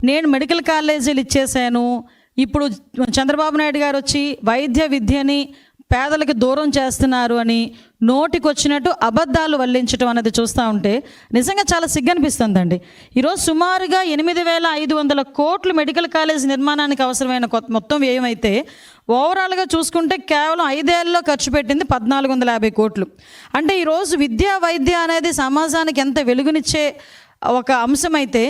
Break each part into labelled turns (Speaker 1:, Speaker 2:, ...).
Speaker 1: నేను మెడికల్ కాలేజీలు ఇచ్చేసాను, ఇప్పుడు చంద్రబాబు నాయుడు గారు వచ్చి వైద్య విద్యని పేదలకు దూరం చేస్తున్నారు అని నోటికొచ్చినట్టు అబద్ధాలు వల్లించడం అనేది చూస్తూ ఉంటే నిజంగా చాలా సిగ్గనిపిస్తుందండి. ఈరోజు సుమారుగా 8,500 కోట్లు మెడికల్ కాలేజ్ నిర్మాణానికి అవసరమైన మొత్తం వ్యయం అయితే ఓవరాల్గా చూసుకుంటే కేవలం 5 ఏళ్ళలో ఖర్చు పెట్టింది 1,450 కోట్లు. అంటే ఈరోజు విద్యా వైద్య అనేది సమాజానికి ఎంత వెలుగునిచ్చే ఒక అంశం అయితే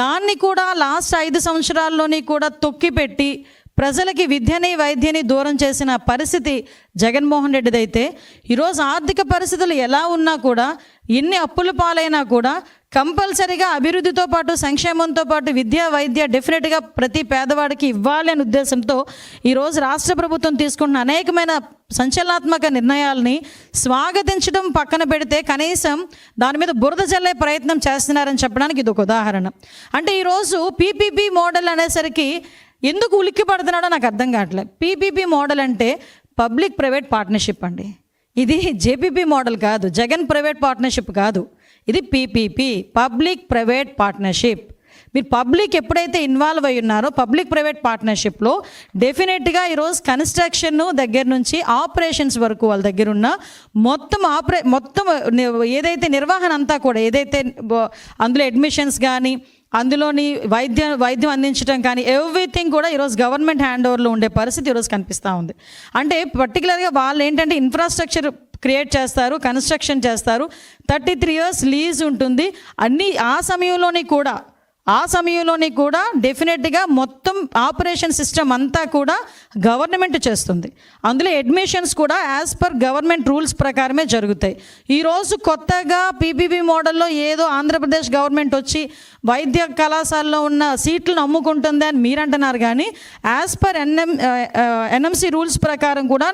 Speaker 1: దాన్ని కూడా లాస్ట్ 5 సంవత్సరాల్లోని కూడా తొక్కిపెట్టి ప్రజలకి విద్యని వైద్యని దూరం చేసిన పరిస్థితి జగన్మోహన్ రెడ్డిది అయితే ఈరోజు ఆర్థిక పరిస్థితులు ఎలా ఉన్నా కూడా, ఎన్ని అప్పుల పాలైనా కూడా కంపల్సరీగా అభివృద్ధితో పాటు సంక్షేమంతో పాటు విద్యా వైద్య డెఫినెట్గా ప్రతి పేదవాడికి ఇవ్వాలి అనే ఉద్దేశంతో ఈరోజు రాష్ట్ర ప్రభుత్వం తీసుకుంటున్న అనేకమైన సంచలనాత్మక నిర్ణయాలని స్వాగతించడం పక్కన పెడితే కనీసం దాని మీద బురద జల్లే ప్రయత్నం చేస్తున్నారని చెప్పడానికి ఇది ఒక ఉదాహరణ. అంటే ఈరోజు పీపీపీ మోడల్ అనేసరికి ఎందుకు ఉలిక్కి పడుతున్నాడో నాకు అర్థం కావట్లేదు. పీపీపీ మోడల్ అంటే పబ్లిక్ ప్రైవేట్ పార్ట్నర్షిప్ అండి. ఇది జేపీపీ మోడల్ కాదు, జగన్ ప్రైవేట్ పార్ట్నర్షిప్ కాదు, ఇది పీపీపీ, పబ్లిక్ ప్రైవేట్ పార్ట్నర్షిప్. మీరు పబ్లిక్ ఎప్పుడైతే ఇన్వాల్వ్ అయి ఉన్నారో పబ్లిక్ ప్రైవేట్ పార్ట్నర్షిప్లో డెఫినెట్గా ఈరోజు కన్స్ట్రక్షన్ దగ్గర నుంచి ఆపరేషన్స్ వరకు వాళ్ళ దగ్గర ఉన్న మొత్తం ఏదైతే నిర్వహణ అంతా కూడా, ఏదైతే అందులో అడ్మిషన్స్ కానీ అందులోని వైద్యం అందించడం కానీ ఎవ్రీథింగ్ కూడా ఈరోజు గవర్నమెంట్ హ్యాండ్ ఓవర్లో ఉండే పరిస్థితి ఈరోజు కనిపిస్తూ ఉంది. అంటే పర్టికులర్గా వాళ్ళు ఏంటంటే ఇన్ఫ్రాస్ట్రక్చర్ క్రియేట్ చేస్తారు, కన్స్ట్రక్షన్ చేస్తారు, 33 years లీజ్ ఉంటుంది అన్నీ. ఆ సమయంలోని కూడా డెఫినెట్గా మొత్తం ఆపరేషన్ సిస్టమ్ అంతా కూడా గవర్నమెంట్ చేస్తుంది. అందులో అడ్మిషన్స్ కూడా యాజ్ పర్ గవర్నమెంట్ రూల్స్ ప్రకారమే జరుగుతాయి. ఈరోజు కొత్తగా పీపీపీ మోడల్లో ఏదో ఆంధ్రప్రదేశ్ గవర్నమెంట్ వచ్చి వైద్య కళాశాలలో ఉన్న సీట్లను అమ్ముకుంటుంది అని మీరు అంటున్నారు, కానీ యాజ్ పర్ ఎన్ఎంసి రూల్స్ ప్రకారం కూడా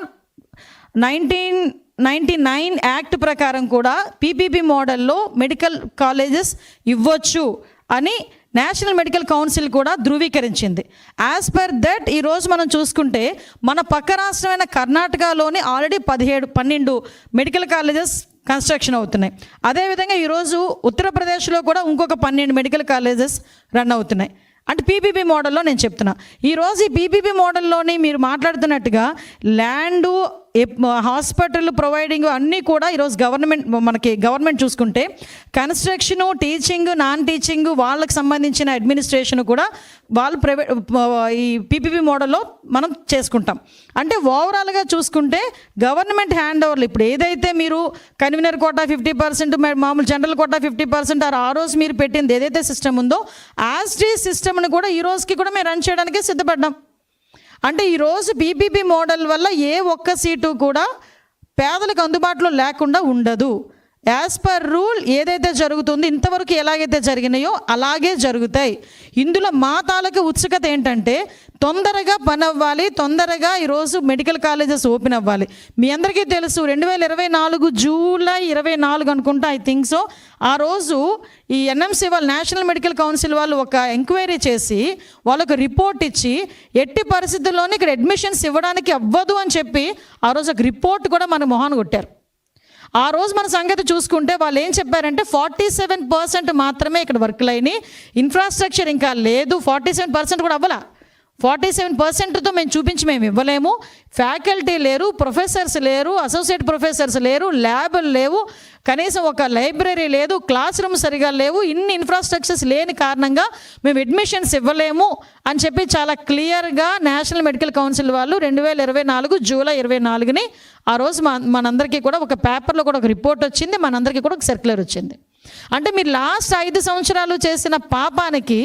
Speaker 1: 1999 యాక్ట్ ప్రకారం కూడా పీపీపీ మోడల్లో మెడికల్ కాలేజెస్ ఇవ్వచ్చు అని నేషనల్ మెడికల్ కౌన్సిల్ కూడా ధృవీకరించింది. యాజ్ పర్ దట్ ఈరోజు మనం చూసుకుంటే మన పక్క రాష్ట్రమైన కర్ణాటకలోని ఆల్రెడీ 12 మెడికల్ కాలేజెస్ కన్స్ట్రక్షన్ అవుతున్నాయి. అదేవిధంగా ఈరోజు ఉత్తరప్రదేశ్లో కూడా ఇంకొక 12 మెడికల్ కాలేజెస్ రన్ అవుతున్నాయి. అంటే పీపీపీ మోడల్లో నేను చెప్తున్నా. ఈరోజు ఈ పీపీపీ మోడల్లోని మీరు మాట్లాడుతున్నట్టుగా ల్యాండు, హాస్పిటల్ ప్రొవైడింగ్ అన్నీ కూడా ఈరోజు గవర్నమెంట్ చూసుకుంటే కన్స్ట్రక్షను, టీచింగ్, నాన్ టీచింగ్ వాళ్ళకి సంబంధించిన అడ్మినిస్ట్రేషన్ కూడా వాళ్ళు ప్రైవేట్ ఈ పీపీపీ మోడల్లో మనం చేసుకుంటాం. అంటే ఓవరాల్గా చూసుకుంటే గవర్నమెంట్ హ్యాండ్ ఓవర్లు ఇప్పుడు ఏదైతే మీరు కన్వీనర్ కోటా 50%, మామూలు జనరల్ కోటా 50% ఆ రోజు మీరు పెట్టింది ఏదైతే సిస్టమ్ ఉందో యాజ్ టీ సిస్టమ్ని కూడా ఈ రోజుకి కూడా మేము రన్ చేయడానికి సిద్ధపడ్డాం. అంటే ఈరోజు పీపీపీ మోడల్ వల్ల ఏ ఒక్క సీటు కూడా పేదలకు అందుబాటులో లేకుండా ఉండదు. యాజ్ పర్ రూల్ ఏదైతే జరుగుతుందో ఇంతవరకు ఎలాగైతే జరిగినాయో అలాగే జరుగుతాయి. ఇందులో మా తాలూకు ఉత్సుకత ఏంటంటే తొందరగా పని అవ్వాలి, తొందరగా ఈరోజు మెడికల్ కాలేజెస్ ఓపెన్ అవ్వాలి. మీ అందరికీ తెలుసు 2024 జూలై 24 అనుకుంటా, ఐ థింక్ సో, ఆ రోజు ఈ ఎన్ఎంసీ వాళ్ళు నేషనల్ మెడికల్ కౌన్సిల్ వాళ్ళు ఒక ఎంక్వైరీ చేసి వాళ్ళకు రిపోర్ట్ ఇచ్చి ఎట్టి పరిస్థితుల్లోనే ఇక్కడ అడ్మిషన్స్ ఇవ్వడానికి అవ్వదు అని చెప్పి ఆ రోజు ఒక రిపోర్ట్ కూడా మన మొహాన కొట్టారు. ఆ రోజు మన సంగతి చూసుకుంటే వాళ్ళు ఏం చెప్పారంటే 47% మాత్రమే ఇక్కడ వర్క్లు అయినాయి, ఇన్ఫ్రాస్ట్రక్చర్ ఇంకా లేదు. 47% కూడా అవ్వాల. 47%తో మేము ఇవ్వలేము. ఫ్యాకల్టీ లేరు, ప్రొఫెసర్స్ లేరు, అసోసియేట్ ప్రొఫెసర్స్ లేరు, ల్యాబులు లేవు, కనీసం ఒక లైబ్రరీ లేదు, క్లాస్ రూమ్ సరిగా లేవు, ఇన్ని ఇన్ఫ్రాస్ట్రక్చర్స్ లేని కారణంగా మేము అడ్మిషన్స్ ఇవ్వలేము అని చెప్పి చాలా క్లియర్గా నేషనల్ మెడికల్ కౌన్సిల్ వాళ్ళు 2024 జూలై 24 ఆ రోజు మనందరికీ కూడా ఒక పేపర్లో కూడా ఒక రిపోర్ట్ వచ్చింది, మనందరికీ కూడా ఒక సర్క్యులర్ వచ్చింది. అంటే మీరు లాస్ట్ 5 సంవత్సరాలు చేసిన పాపానికి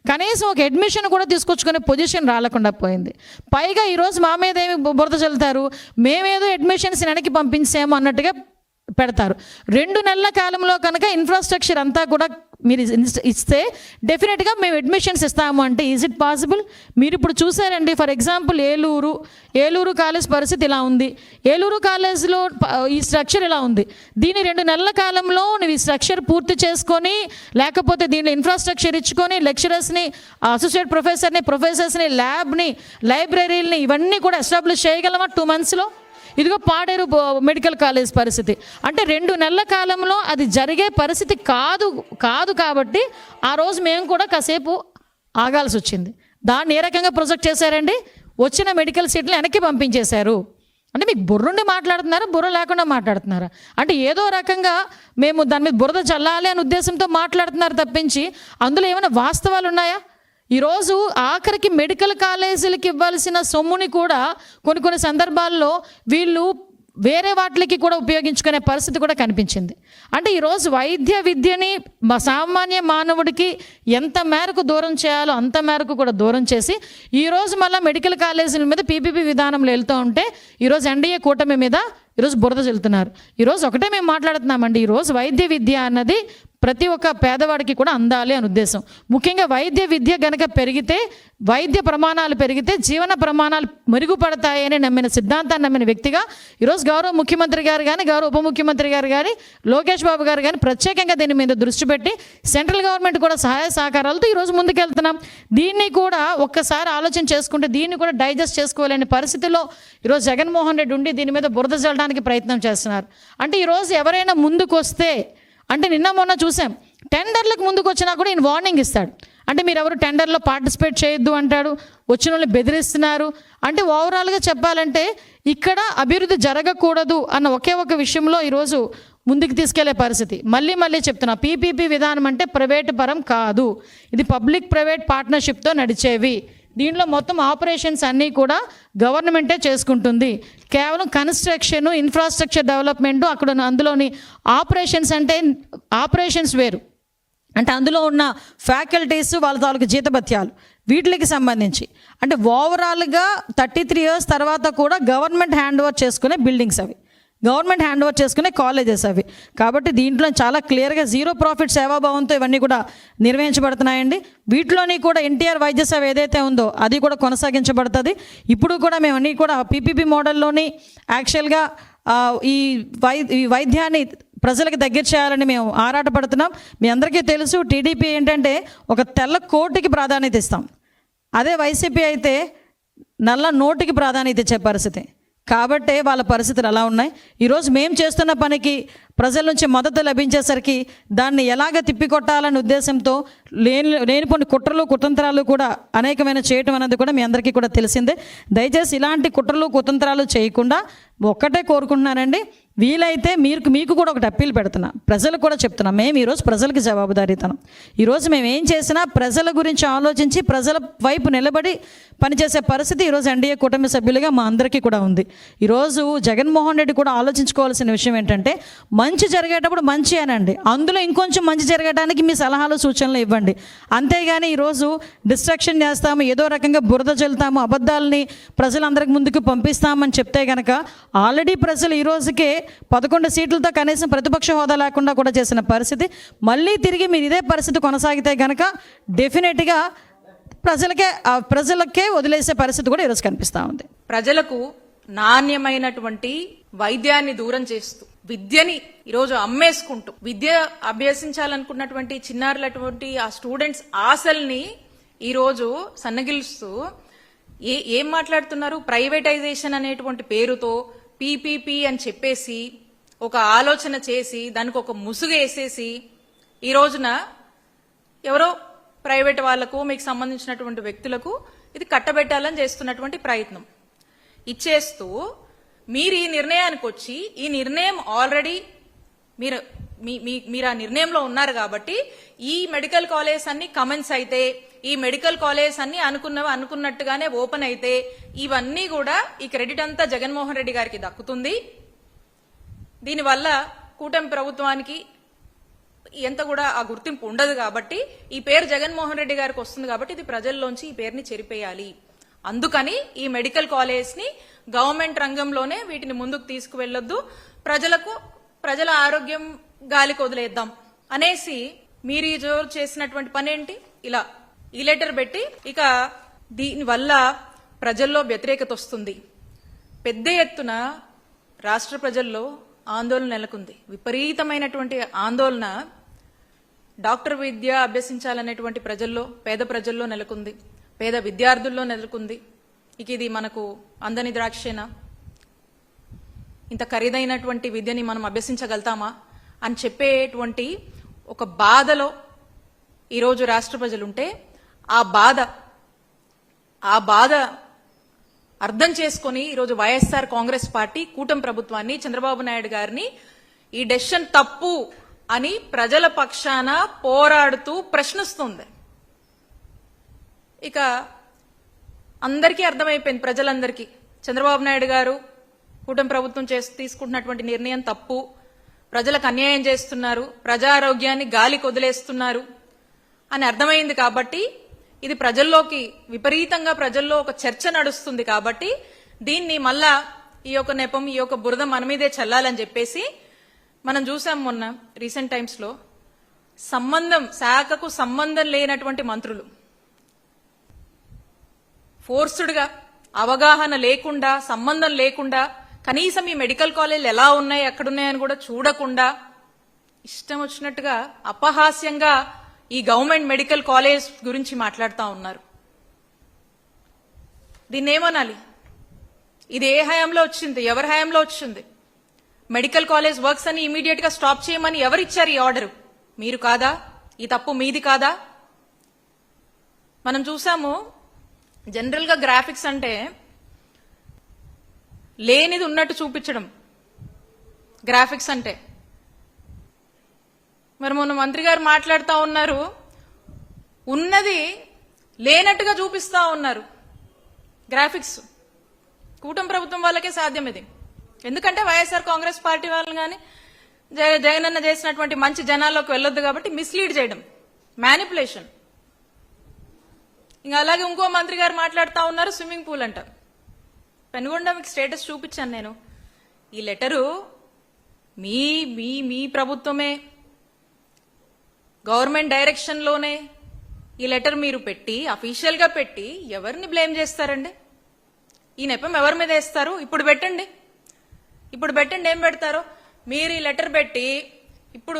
Speaker 1: కనీసం ఒక అడ్మిషన్ కూడా తీసుకొచ్చుకునే పొజిషన్ రాలేకుండా పోయింది. పైగా ఈరోజు మా మీద ఏమి బురద చల్లుతారు, మేమేదో అడ్మిషన్స్ వెనక్కి పంపించాము అన్నట్టుగా పెడతారు. 2 నెలల కాలంలో కనుక ఇన్ఫ్రాస్ట్రక్చర్ అంతా కూడా మీరు ఇస్తే డెఫినెట్గా మేము అడ్మిషన్స్ ఇస్తాము అంటే ఈజ్ ఇట్ పాసిబుల్? మీరు ఇప్పుడు చూసారండి, ఫర్ ఎగ్జాంపుల్ ఏలూరు కాలేజ్ పరిస్థితి ఇలా ఉంది. ఏలూరు కాలేజ్లో ఈ స్ట్రక్చర్ ఇలా ఉంది. దీని 2 నెలల కాలంలో నువ్వు ఈ స్ట్రక్చర్ పూర్తి చేసుకొని లేకపోతే దీనిలో ఇన్ఫ్రాస్ట్రక్చర్ ఇచ్చుకొని లెక్చరర్స్ని, అసోసియేట్ ప్రొఫెసర్స్ని, ల్యాబ్ని, లైబ్రరీలని ఇవన్నీ కూడా ఎస్టాబ్లిష్ చేయగలమా 2 monthsలో? ఇదిగో పాడేరు మెడికల్ కాలేజ్ పరిస్థితి. అంటే 2 నెలల కాలంలో అది జరిగే పరిస్థితి కాదు కాబట్టి ఆ రోజు మేము కూడా కాసేపు ఆగాల్సి వచ్చింది. దాన్ని ఏ రకంగా ప్రొజెక్ట్ చేశారండి? వచ్చిన మెడికల్ సీట్లు వెనక్కి పంపించేశారు. అంటే మీకు బుర్రుండి మాట్లాడుతున్నారా, బుర్ర లేకుండా మాట్లాడుతున్నారా? అంటే ఏదో రకంగా మేము దాని మీద బురద చల్లాలి అనే ఉద్దేశంతో మాట్లాడుతున్నారు తప్పించి అందులో ఏమైనా వాస్తవాలు ఉన్నాయా? ఈరోజు ఆఖరికి మెడికల్ కాలేజీలకి ఇవ్వాల్సిన సొమ్ముని కూడా కొన్ని సందర్భాల్లో వీళ్ళు వేరే వాటికి కూడా ఉపయోగించుకునే పరిస్థితి కూడా కనిపించింది. అంటే ఈరోజు వైద్య విద్యని సామాన్య మానవుడికి ఎంత మేరకు దూరం చేయాలో అంత మేరకు కూడా దూరం చేసి ఈరోజు మళ్ళీ మెడికల్ కాలేజీల మీద పీపీపీ విధానంలో వెళ్తూ ఉంటే ఈరోజు ఎన్డీఏ కూటమి మీద ఈరోజు బురద చెల్లుతున్నారు. ఈరోజు ఒకటే మేము మాట్లాడుతున్నామండి, ఈరోజు వైద్య విద్య అన్నది ప్రతి ఒక్క పేదవాడికి కూడా అందాలి అని ఉద్దేశం. ముఖ్యంగా వైద్య విద్య గనక పెరిగితే, వైద్య ప్రమాణాలు పెరిగితే జీవన ప్రమాణాలు మెరుగుపడతాయని నమ్మిన సిద్ధాంతాన్ని నమ్మిన వ్యక్తిగా ఈరోజు గౌరవ ముఖ్యమంత్రి గారు కానీ, గౌరవ ఉప ముఖ్యమంత్రి గారు కానీ, లోకేష్ బాబు గారు కానీ ప్రత్యేకంగా దీని మీద దృష్టి పెట్టి సెంట్రల్ గవర్నమెంట్ కూడా సహాయ సహకారాలతో ఈరోజు ముందుకెళ్తున్నాం. దీన్ని కూడా ఒక్కసారి ఆలోచన చేసుకుంటే దీన్ని కూడా డైజెస్ట్ చేసుకోలేని పరిస్థితిలో ఈరోజు జగన్మోహన్ రెడ్డి ఉండి దీని మీద బురద చల్లడానికి ప్రయత్నం చేస్తున్నారు. అంటే ఈరోజు ఎవరైనా ముందుకు వస్తే, అంటే నిన్న మొన్న చూసాం, టెండర్లకు ముందుకు వచ్చినా కూడా ఈయన వార్నింగ్ ఇస్తాడు. అంటే మీరు ఎవరు టెండర్లో పార్టిసిపేట్ చేయొద్దు అంటాడు, వచ్చిన వాళ్ళని బెదిరిస్తున్నారు. అంటే ఓవరాల్గా చెప్పాలంటే ఇక్కడ అభివృద్ధి జరగకూడదు అన్న ఒకే ఒక విషయంలో ఈరోజు ముందుకు తీసుకెళ్లే పరిస్థితి. మళ్ళీ చెప్తున్నా, పీపీపీ విధానం అంటే ప్రైవేటు పరం కాదు, ఇది పబ్లిక్ ప్రైవేట్ పార్ట్నర్షిప్తో నడిచేవి. దీంట్లో మొత్తం ఆపరేషన్స్ అన్నీ కూడా గవర్నమెంటే చేసుకుంటుంది. కేవలం కన్స్ట్రక్షన్, ఇన్ఫ్రాస్ట్రక్చర్ డెవలప్మెంటు అక్కడ అందులోని ఆపరేషన్స్ అంటే ఆపరేషన్స్ వేరు. అంటే అందులో ఉన్న ఫ్యాకల్టీస్, వాళ్ళ తాలూకు జీతభత్యాలు, వీటికి సంబంధించి అంటే ఓవరాల్గా 33 years తర్వాత కూడా గవర్నమెంట్ హ్యాండ్ ఓవర్ చేసుకునే బిల్డింగ్స్ అవి, గవర్నమెంట్ హ్యాండ్ ఓవర్ చేసుకునే కాలేజెస్ అవి. కాబట్టి దీంట్లో చాలా క్లియర్గా జీరో ప్రాఫిట్ సేవాభావంతో ఇవన్నీ కూడా నిర్వహించబడుతున్నాయండి. వీటిలోని కూడా ఎన్టీఆర్ వైద్య సేవ ఏదైతే ఉందో అది కూడా కొనసాగించబడుతుంది. ఇప్పుడు కూడా మేము అన్నీ కూడా పీపీపీ మోడల్లోని యాక్చువల్గా ఈ వైద్యాన్ని ప్రజలకు దగ్గర చేయాలని మేము ఆరాటపడుతున్నాం. మీ అందరికీ తెలుసు, టీడీపీ ఏంటంటే ఒక తెల్ల కోటికి ప్రాధాన్యత ఇస్తాం, అదే వైసీపీ అయితే నల్ల నోటికి ప్రాధాన్యత ఇచ్చే పరిస్థితి. కాబట్టే వాళ్ళ పరిస్థితులు అలా ఉన్నాయి. ఈరోజు మేము చేస్తున్న పనికి ప్రజల నుంచి మద్దతు లభించేసరికి దాన్ని ఎలాగ తిప్పికొట్టాలనే ఉద్దేశంతో లేని కొన్ని కుట్రలు కుతంత్రాలు కూడా అనేకమైన చేయటం అనేది కూడా మీ అందరికీ కూడా తెలిసిందే. దయచేసి ఇలాంటి కుట్రలు కుతంత్రాలు చేయకుండా ఒక్కటే కోరుకుంటున్నానండి, వీలైతే మీకు కూడా ఒకటి అప్పీల్ పెడుతున్నా, ప్రజలకు కూడా చెప్తున్నా, మేము ఈరోజు ప్రజలకి జవాబుదారీతనం. ఈరోజు మేము ఏం చేసినా ప్రజల గురించి ఆలోచించి ప్రజల వైపు నిలబడి పనిచేసే పరిస్థితి ఈరోజు ఎన్డీఏ కూటమి సభ్యులుగా మా అందరికీ కూడా ఉంది. ఈరోజు జగన్మోహన్ రెడ్డి కూడా ఆలోచించుకోవాల్సిన విషయం ఏంటంటే, మంచి జరిగేటప్పుడు మంచి అనండి, అందులో ఇంకొంచెం మంచి జరగడానికి మీ సలహాలు సూచనలు ఇవ్వండి. అంతేగాని ఈరోజు డిస్ట్రాక్షన్ చేస్తాము, ఏదో రకంగా బురద చల్లుతాము, అబద్ధాలని ప్రజలందరికి ముందుకు పంపిస్తామని చెప్తే కనుక ఆల్రెడీ ప్రజలు ఈ రోజుకే 11 సీట్లతో కనీసం ప్రతిపక్ష హోదా లేకుండా కూడా చేసిన పరిస్థితి. మళ్ళీ తిరిగి మీరు ఇదే పరిస్థితి కొనసాగితే కనుక డెఫినెట్గా ప్రజలకే వదిలేసే పరిస్థితి కూడా ఈరోజు కనిపిస్తూ ఉంది.
Speaker 2: ప్రజలకు నాణ్యమైనటువంటి వైద్యాన్ని దూరం చేస్తూ, విద్యని ఈరోజు అమ్మేసుకుంటూ, విద్య అభ్యసించాలనుకున్నటువంటి చిన్నారులటువంటి ఆ స్టూడెంట్స్ ఆశల్ని ఈరోజు సన్నగిలుస్తూ ఏం మాట్లాడుతున్నారు? ప్రైవేటైజేషన్ అనేటువంటి పేరుతో పీపీపీ అని చెప్పేసి ఒక ఆలోచన చేసి దానికి ఒక ముసుగు వేసేసి ఈ రోజున ఎవరో ప్రైవేట్ వాళ్లకు, మీకు సంబంధించినటువంటి వ్యక్తులకు ఇది కట్టబెట్టాలని చేస్తున్నటువంటి ప్రయత్నం ఇచ్చేస్తూ మీరు ఈ నిర్ణయానికి వచ్చి, ఈ నిర్ణయం ఆల్రెడీ మీరు ఆ నిర్ణయంలో ఉన్నారు కాబట్టి ఈ మెడికల్ కాలేజ్ అన్ని కమెన్స్ అయితే, ఈ మెడికల్ కాలేజ్ అన్ని అనుకున్నట్టుగానే ఓపెన్ అయితే ఇవన్నీ కూడా ఈ క్రెడిట్ అంతా జగన్మోహన్ రెడ్డి గారికి దక్కుతుంది. దీనివల్ల కూటమి ప్రభుత్వానికి ఎంత కూడా ఆ గుర్తింపు ఉండదు. కాబట్టి ఈ పేరు జగన్మోహన్ రెడ్డి గారికి వస్తుంది కాబట్టి ఇది ప్రజల్లోంచి ఈ పేరుని చెరిపేయాలి. అందుకని ఈ మెడికల్ కాలేజ్ ని గవర్నమెంట్ రంగంలోనే వీటిని ముందుకు తీసుకువెళ్లొద్దు, ప్రజల ఆరోగ్యం గాలికి వదిలేద్దాం అనేసి మీరు ఈ రోజు చేసినటువంటి పని ఏంటి? ఇలా ఈ లెటర్ పెట్టి, ఇక దీనివల్ల ప్రజల్లో వ్యతిరేకత వస్తుంది. పెద్ద ఎత్తున రాష్ట్ర ప్రజల్లో ఆందోళన నెలకొంది, విపరీతమైనటువంటి ఆందోళన డాక్టర్ విద్య అభ్యసించాలనేటువంటి ప్రజల్లో, పేద ప్రజల్లో నెలకొంది, పేద విద్యార్థుల్లో నెలకొంది. ఇక ఇది మనకు అందని ద్రాక్షేనా? ఇంత ఖరీదైనటువంటి విద్యని మనం అభ్యసించగలుగుతామా అని చెప్పేటువంటి ఒక బాధలో ఈరోజు రాష్ట్ర ప్రజలుంటే, ఆ బాధ అర్థం చేసుకొని ఈరోజు వైఎస్ఆర్ కాంగ్రెస్ పార్టీ కూటమి ప్రభుత్వాన్ని చంద్రబాబు నాయుడు గారిని ఈ డెసిషన్ తప్పు అని ప్రజల పక్షాన పోరాడుతూ ప్రశ్నిస్తుంది. ఇక అందరికీ అర్థమైపోయింది, ప్రజలందరికీ చంద్రబాబు నాయుడు గారు కూటమి ప్రభుత్వం తీసుకుంటున్నటువంటి నిర్ణయం తప్పు, ప్రజలకు అన్యాయం చేస్తున్నారు, ప్రజారోగ్యాన్ని గాలికి వదిలేస్తున్నారు అని అర్థమైంది. కాబట్టి ఇది ప్రజల్లోకి విపరీతంగా ప్రజల్లో ఒక చర్చ నడుస్తుంది. కాబట్టి దీన్ని మళ్ళా ఈ యొక్క నెపం, ఈ యొక్క బురద మన మీదే చల్లాలని చెప్పేసి మనం చూసాం మొన్న రీసెంట్ టైమ్స్ లో శాఖకు సంబంధం లేనటువంటి మంత్రులు ఫోర్స్డ్ గా, అవగాహన లేకుండా, సంబంధం లేకుండా, కనీసం ఈ మెడికల్ కాలేజీలు ఎలా ఉన్నాయి, ఎక్కడున్నాయని కూడా చూడకుండా ఇష్టం వచ్చినట్టుగా అపహాస్యంగా ఈ గవర్నమెంట్ మెడికల్ కాలేజ్ గురించి మాట్లాడుతూ ఉన్నారు. దీన్ని ఏమనాలి? ఇది ఏ హయాంలో వచ్చింది? ఎవరి హయాంలో వచ్చింది? మెడికల్ కాలేజ్ వర్క్స్ అని ఇమీడియట్ గా స్టాప్ చేయమని ఎవరిచ్చారు ఈ ఆర్డర్? మీరు కాదా? ఈ తప్పు మీది కాదా? మనం చూసాము, జనరల్ గా గ్రాఫిక్స్ అంటే లేనిది ఉన్నట్టు చూపించడం గ్రాఫిక్స్ అంటే. మరి మొన్న మంత్రి గారు మాట్లాడుతూ ఉన్నారు, ఉన్నది లేనట్టుగా చూపిస్తా ఉన్నారు గ్రాఫిక్స్. కూటమి ప్రభుత్వం వాళ్ళకే సాధ్యం ఇది. ఎందుకంటే వైఎస్ఆర్ కాంగ్రెస్ పార్టీ వాళ్ళు కానీ జగనన్న చేసినటువంటి మంచి జనాల్లోకి వెళ్ళొద్దు కాబట్టి మిస్లీడ్ చేయడం, మ్యానిపులేషన్. ఇంకా అలాగే ఇంకో మంత్రి గారు మాట్లాడుతూ ఉన్నారు, స్విమ్మింగ్ పూల్ అంట. పెనుగొండ మీకు స్టేటస్ చూపించాను నేను. ఈ లెటరు మీ మీ మీ ప్రభుత్వమే, గవర్నమెంట్ డైరెక్షన్ లోనే ఈ లెటర్ మీరు పెట్టి, అఫీషియల్ గా పెట్టి ఎవరిని బ్లేమ్ చేస్తారండి? ఈ నెపం ఎవరి మీద వేస్తారు? ఇప్పుడు పెట్టండి, ఏం పెడతారో. మీరు ఈ లెటర్ పెట్టి, ఇప్పుడు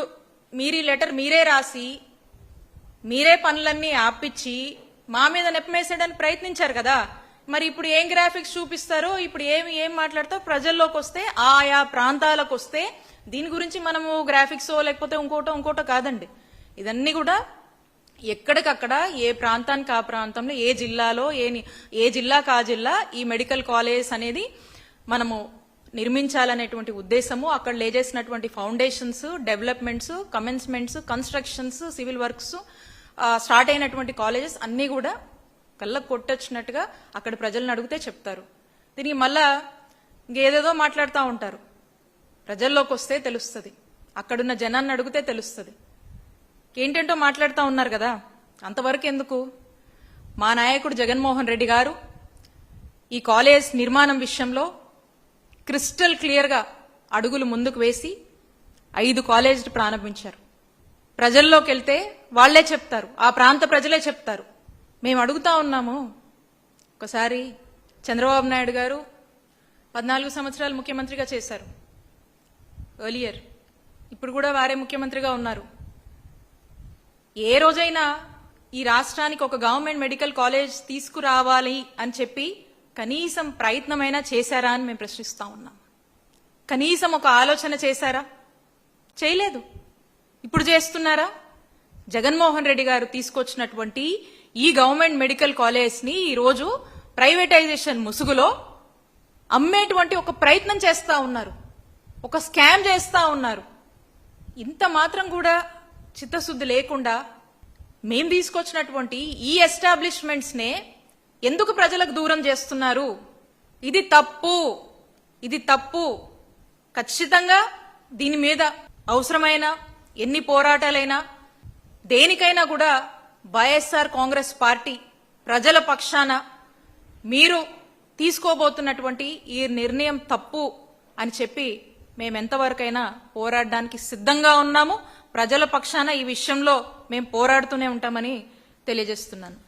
Speaker 2: మీరు ఈ లెటర్ మీరే రాసి, మీరే పనులన్నీ ఆపిచ్చి మా మీద నెపమేసేయడానికి ప్రయత్నించారు కదా. మరి ఇప్పుడు ఏం గ్రాఫిక్స్ చూపిస్తారో, ఇప్పుడు ఏం మాట్లాడతారో, ప్రజల్లోకి వస్తే, ఆయా ప్రాంతాలకు వస్తే దీని గురించి మనము గ్రాఫిక్స్ లేకపోతే ఇంకోటో కాదండి. ఇదన్నీ కూడా ఎక్కడికక్కడ ఏ ప్రాంతానికి ఆ ప్రాంతంలో, ఏ జిల్లాలో ఏ జిల్లాకు ఆ జిల్లా ఈ మెడికల్ కాలేజ్ అనేది మనము నిర్మించాలనేటువంటి ఉద్దేశము, అక్కడ లేజేసినటువంటి foundations, developments, commencements, constructions, civil works, start అయినటువంటి కాలేజెస్ అన్నీ కూడా కళ్ళకు కొట్టొచ్చినట్టుగా అక్కడ ప్రజలను అడిగితే చెప్తారు. దీనికి మళ్ళా ఇంకేదేదో మాట్లాడుతూ ఉంటారు. ప్రజల్లోకి వస్తే తెలుస్తుంది, అక్కడున్న జనాన్ని అడిగితే తెలుస్తుంది. ఏంటంటో మాట్లాడుతూ ఉన్నారు కదా, అంతవరకు ఎందుకు? మా నాయకుడు జగన్మోహన్ రెడ్డి గారు ఈ కాలేజ్ నిర్మాణం విషయంలో క్రిస్టల్ క్లియర్ గా అడుగులు ముందుకు వేసి 5 కాలేజీలు ప్రారంభించారు. ప్రజల్లోకి వెళ్తే వాళ్లే చెప్తారు, ఆ ప్రాంత ప్రజలే చెప్తారు. మేము అడుగుతా ఉన్నాము, ఒకసారి చంద్రబాబు నాయుడు గారు 14 సంవత్సరాలు ముఖ్యమంత్రిగా చేశారు ఎర్లియర్, ఇప్పుడు కూడా వారే ముఖ్యమంత్రిగా ఉన్నారు. ఏ రోజైనా ఈ రాష్ట్రానికి ఒక గవర్నమెంట్ మెడికల్ కాలేజ్ తీసుకురావాలి అని చెప్పి కనీసం ప్రయత్నమైనా చేశారా అని మేము ప్రశ్నిస్తా ఉన్నాం. కనీసం ఒక ఆలోచన చేశారా? చేయలేదు. ఇప్పుడు చేస్తున్నారా? జగన్మోహన్ రెడ్డి గారు తీసుకొచ్చినటువంటి ఈ గవర్నమెంట్ మెడికల్ కాలేజ్ ని ఈ రోజు ప్రైవేటైజేషన్ ముసుగులో అమ్మేటువంటి ఒక ప్రయత్నం చేస్తా ఉన్నారు, ఒక స్కామ్ చేస్తా ఉన్నారు. ఇంత మాత్రం కూడా చిత్తశుద్ధి లేకుండా మేం తీసుకొచ్చినటువంటి ఈ ఎస్టాబ్లిష్మెంట్స్ నే ఎందుకు ప్రజలకు దూరం చేస్తున్నారు? ఇది తప్పు. ఖచ్చితంగా దీని మీద అవసరమైన ఎన్ని పోరాటాలైనా, దేనికైనా కూడా వైఎస్ఆర్ కాంగ్రెస్ పార్టీ ప్రజల పక్షాన మీరు తీసుకోబోతున్నటువంటి ఈ నిర్ణయం తప్పు అని చెప్పి మేమెంతవరకైనా పోరాడడానికి సిద్ధంగా ఉన్నాము. ప్రజల పక్షాన ఈ విషయంలో మేము పోరాడుతూనే ఉంటామని తెలియజేస్తున్నాను.